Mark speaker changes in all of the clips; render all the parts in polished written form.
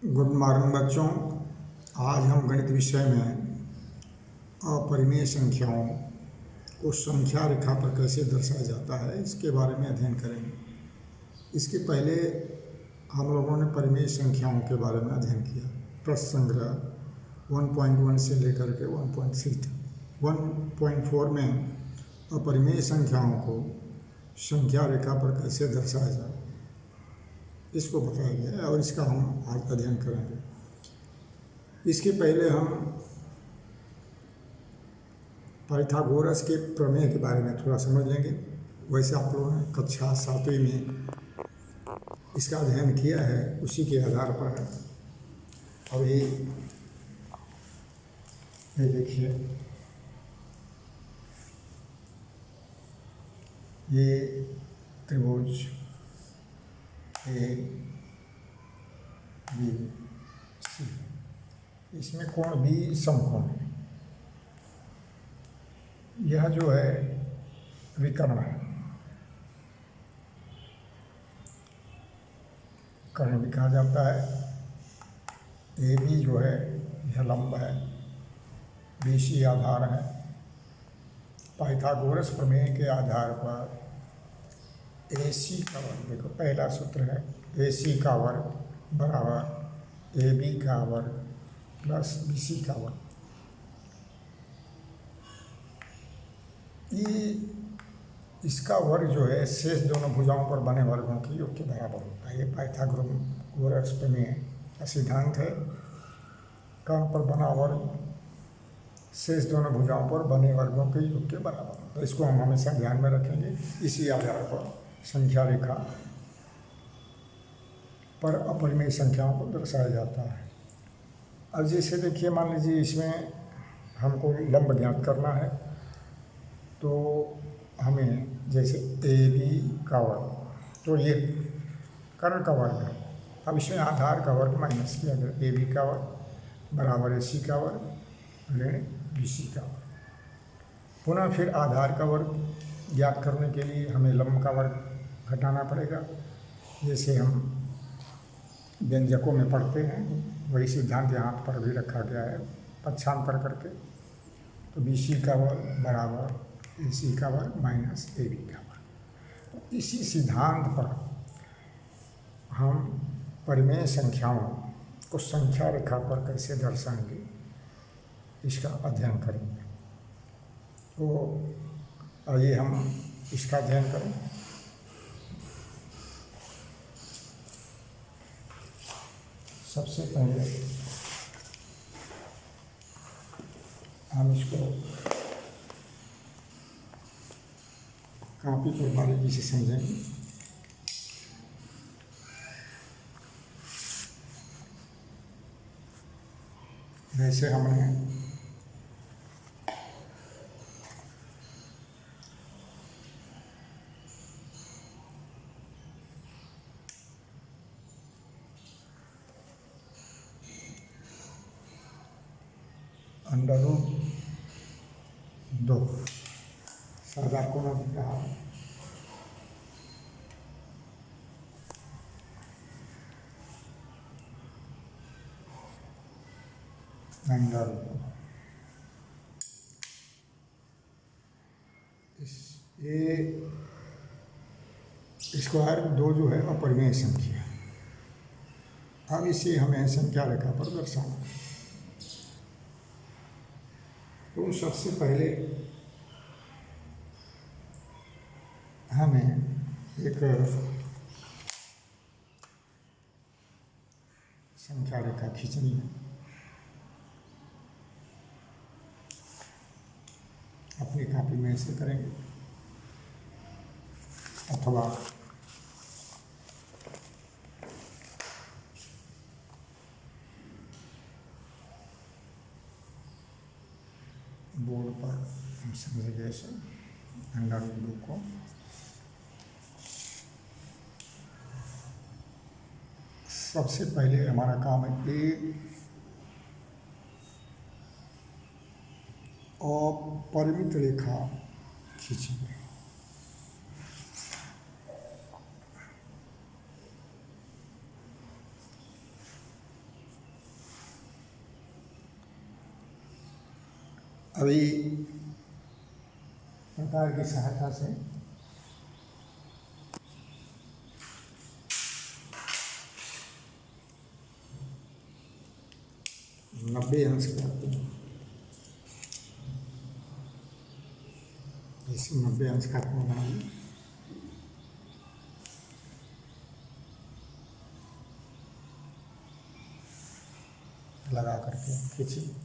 Speaker 1: Good morning बच्चों। आज हम गणित विषय में अपरिमेय संख्याओं को संख्या रेखा पर कैसे दर्शाया जाता है इसके बारे में अध्ययन करेंगे। इसके पहले हम लोगों ने परिमेय संख्याओं के बारे में अध्ययन किया। प्रश्न संग्रह 1.1 से लेकर के 1.3 तक। 1.4 में अपरिमेय संख्याओं को संख्या रेखा पर कैसे दर्शाया जाए इसको बताया गया है और इसका हम आज अध्ययन करेंगे। इसके पहले हम पाइथागोरस के प्रमेय के बारे में थोड़ा समझ लेंगे। वैसे आप लोगों ने कक्षा 7वीं में इसका अध्ययन किया है, उसी के आधार पर अब ये देखिए, ये त्रिभुज ए बी सी, इसमें कोण बी समकोण है। यह जो है विकर्ण है, कर्ण भी कहा जाता है। ए बी जो है यह लंब है, बी सी आधार है। पाइथागोरस प्रमेय के आधार पर ए सी का वर्ग, देखो पहला सूत्र है ए सी का वर्ग बराबर ए बी का वर्ग प्लस बी सी का वर्ग। ये इसका वर्ग जो है शेष दोनों भुजाओं पर बने वर्गों के योग के बराबर होता है। ये पाइथागोरस प्रमेय का सिद्धांत है। कर्ण पर बना वर्ग शेष दोनों भुजाओं पर बने वर्गों के योग के बराबर होता है। इसको हम हमेशा ध्यान में रखेंगे। इसी आधार पर संख्या रेखा पर अपरिमेय संख्याओं को दर्शाया जाता है। अब जैसे देखिए, मान लीजिए इसमें हमको लंब ज्ञात करना है, तो हमें जैसे ए बी का वर्ग, तो ये कर्ण का वर्ग है। अब इसमें आधार का वर्ग माइनस किया गया, ए बी का वर्ग बराबर ए सी का वर्ग ऋण बी सी का वर्ग। पुनः फिर आधार का वर्ग ज्ञात करने के लिए हमें लंब का वर्ग घटाना पड़ेगा। जैसे हम व्यंजकों में पढ़ते हैं, वही सिद्धांत यहाँ पर भी रखा गया है पक्षांतर करके। तो बी सी का वर्ग बराबर ए सी का वर्ग माइनस ए बी का वर्ग। इसी सिद्धांत पर हम परिमेय संख्याओं को संख्या रेखा पर कैसे दर्शाएंगे इसका अध्ययन करेंगे। तो आइए हम इसका अध्ययन करें। सबसे पहले हम इसको कापी पर बारीकी से समझेंगे। वैसे हमने √2 सादा कोण भी कहा, √2 ये स्क्वायर 2 जो है अपरिमेय संख्या। अब इसे हमें संख्या रेखा पर दर्शाना है। तो सबसे पहले हमें एक संख्या रेखा खींचनी है। अपनी कॉपी में ऐसे करेंगे अथवा बोर्ड पर हम समझेंगे ऐसे √2 को। सबसे पहले हमारा काम है एक अपरिमित रेखा खींचेंगे। अभी प्रकार की सहायता से नब्बे अंश करते हैं। इसे 90 अंश का कोण बनाइए, लगा करके खींचिए।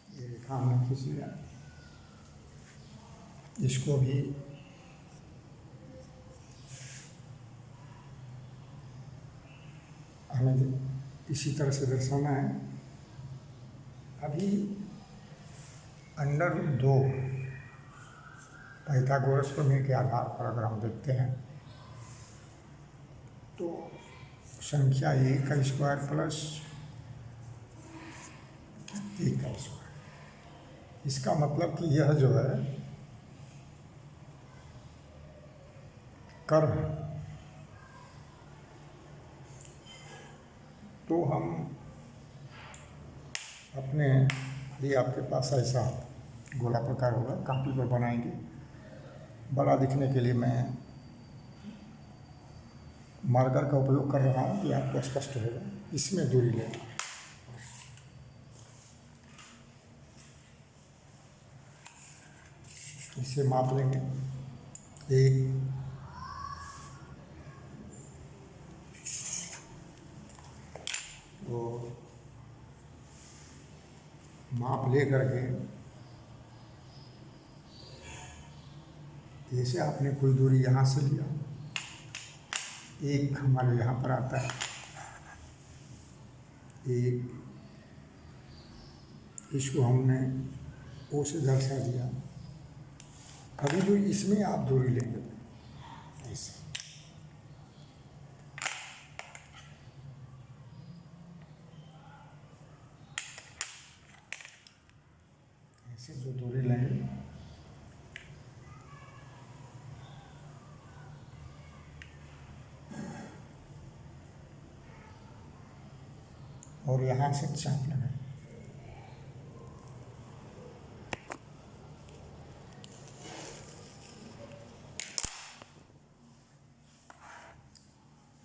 Speaker 1: ये रेखा हमने खींच लिया। इसको भी हमें इसी तरह से दर्शाना है। अभी √2 पाइथागोरस प्रमेय के आधार पर अगर हम देखते हैं तो संख्या a का स्क्वायर प्लस a का स्क्वायर, इसका मतलब कि यह जो है कर्व, तो हम अपने, ये आपके पास ऐसा गोला प्रकार होगा, कापी पर बनाएंगे। बड़ा दिखने के लिए मैं मार्कर का उपयोग कर रहा हूँ कि आपको स्पष्ट होगा। इसमें दूरी लेना है, इसे माप लेंगे। एक, तो माप ले करके जैसे आपने कोई दूरी यहाँ से लिया, एक हमारे यहाँ पर आता है, एक, इसको हमने ओ से दर्शा दिया। अभी जो इसमें आप दूरी लेंगे ऐसे, ऐसे जो दूरी लेंगे और यहाँ से चाप लगाएं।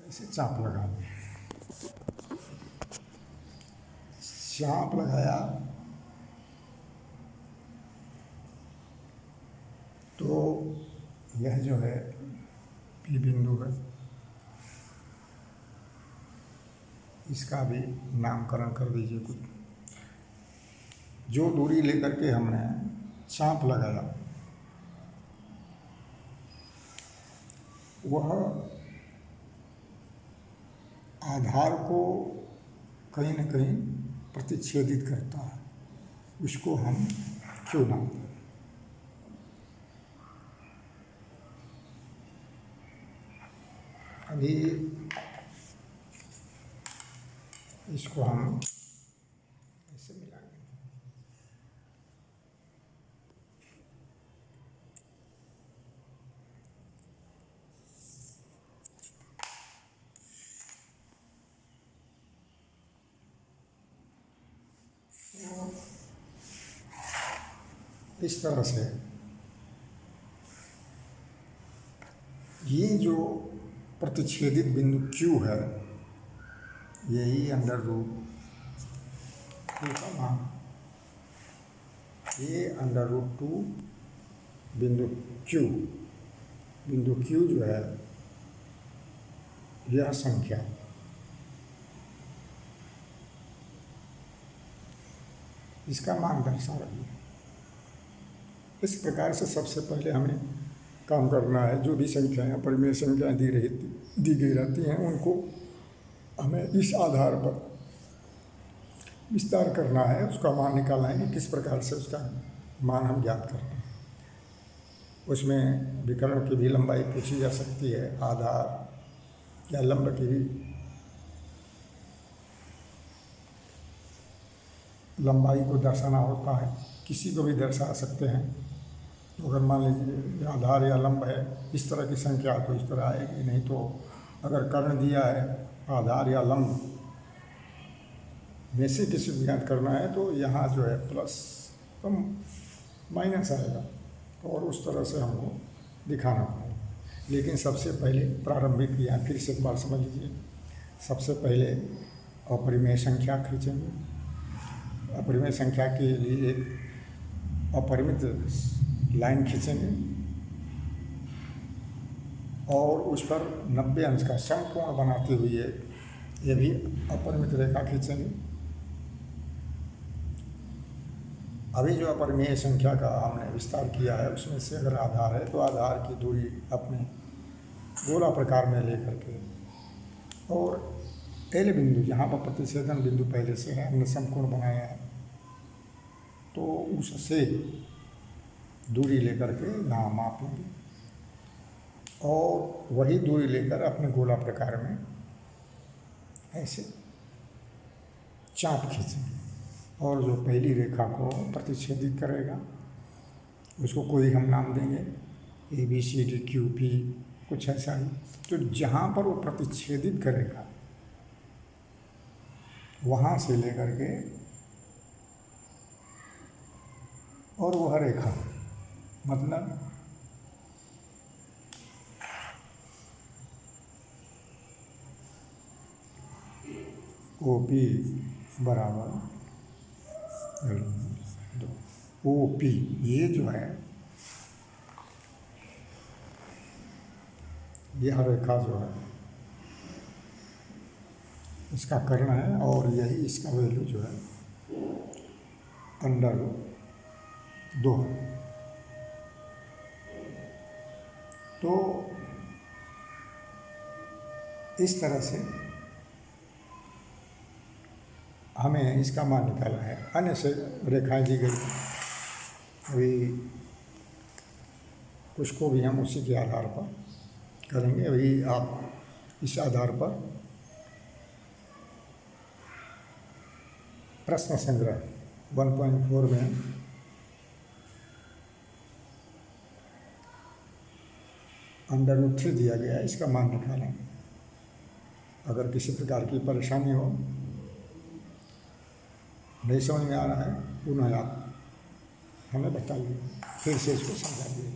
Speaker 1: ऐसे चाप लगा दें। चाप लगाया तो यह जो है P बिंदु है, इसका भी नामकरण कर दीजिए कुछ। जो दूरी लेकर के हमने चाप लगाया वह आधार को कहीं न कहीं प्रतिच्छेदित करता है, उसको हम क्यों नाम दें। अभी इसको हम ऐसे मिलाएंगे। इस तरह से ये जो प्रतिच्छेदित बिंदु Q है, यही √2 का मान, ये √2 बिंदु Q जो है यह संख्या इसका मान दर्शा रही है। इस प्रकार से सबसे पहले हमें काम करना है। जो भी संख्याएं परिमेय संख्याएं दी गई रहती हैं उनको हमें इस आधार पर विस्तार करना है, उसका मान निकालना है कि किस प्रकार से उसका मान हम ज्ञात करते हैं। उसमें विकर्ण की भी लंबाई पूछी जा सकती है, आधार या लंब की भी लंबाई को दर्शाना होता है, किसी को भी दर्शा सकते हैं। तो अगर मान लीजिए आधार या लंब है, इस तरह की संख्या तो इस तरह आएगी, नहीं तो अगर कर्ण दिया है आधार या लंब में से किसी को ज्ञात करना है तो यहाँ जो है प्लस तो माइनस आएगा, और उस तरह से हमको दिखाना पड़ेगा। लेकिन सबसे पहले प्रारंभिक क्रिया फिर से एक बार समझ लीजिए। सबसे पहले अपरिमेय संख्या खींचेंगे। अपरिमेय संख्या के लिए एक अपरिमित लाइन खींचेंगे और उस पर 90 अंश का समकोण बनाते हुए ये भी अपरिमित रेखा खींचेंगे। अभी जो अपरिमेय संख्या का हमने विस्तार किया है उसमें से अगर आधार है तो आधार की दूरी अपने गोला प्रकार में लेकर के और एल बिंदु जहाँ पर प्रतिच्छेदन बिंदु पहले से है, हमने समकोण बनाया है, तो उससे दूरी लेकर के यहाँ माप लेंगे और वही दूरी लेकर अपने गोला प्रकार में ऐसे चाप खींचेंगे और जो पहली रेखा को प्रतिच्छेदित करेगा उसको कोई हम नाम देंगे ABCD QP कुछ ऐसा ही। तो जहाँ पर वो प्रतिच्छेदित करेगा वहाँ से लेकर के और वह रेखा मतलब OP बराबर OP, ये जो है यह रेखा जो है इसका कर्ण है और यही इसका वैल्यू जो है √2 है। तो इस तरह से हमें इसका मान निकालना है। अन्य से रेखाएं दी गई, अभी उसको भी हम उसी के आधार पर करेंगे। अभी आप इस आधार पर प्रश्न संग्रह 1.4 में √3 दिया गया है, इसका मान निकालेंगे। अगर किसी प्रकार की परेशानी हो, नहीं समझ में आ रहा है, पुनः आप हमें बताइए, फिर से इसको समझाइए।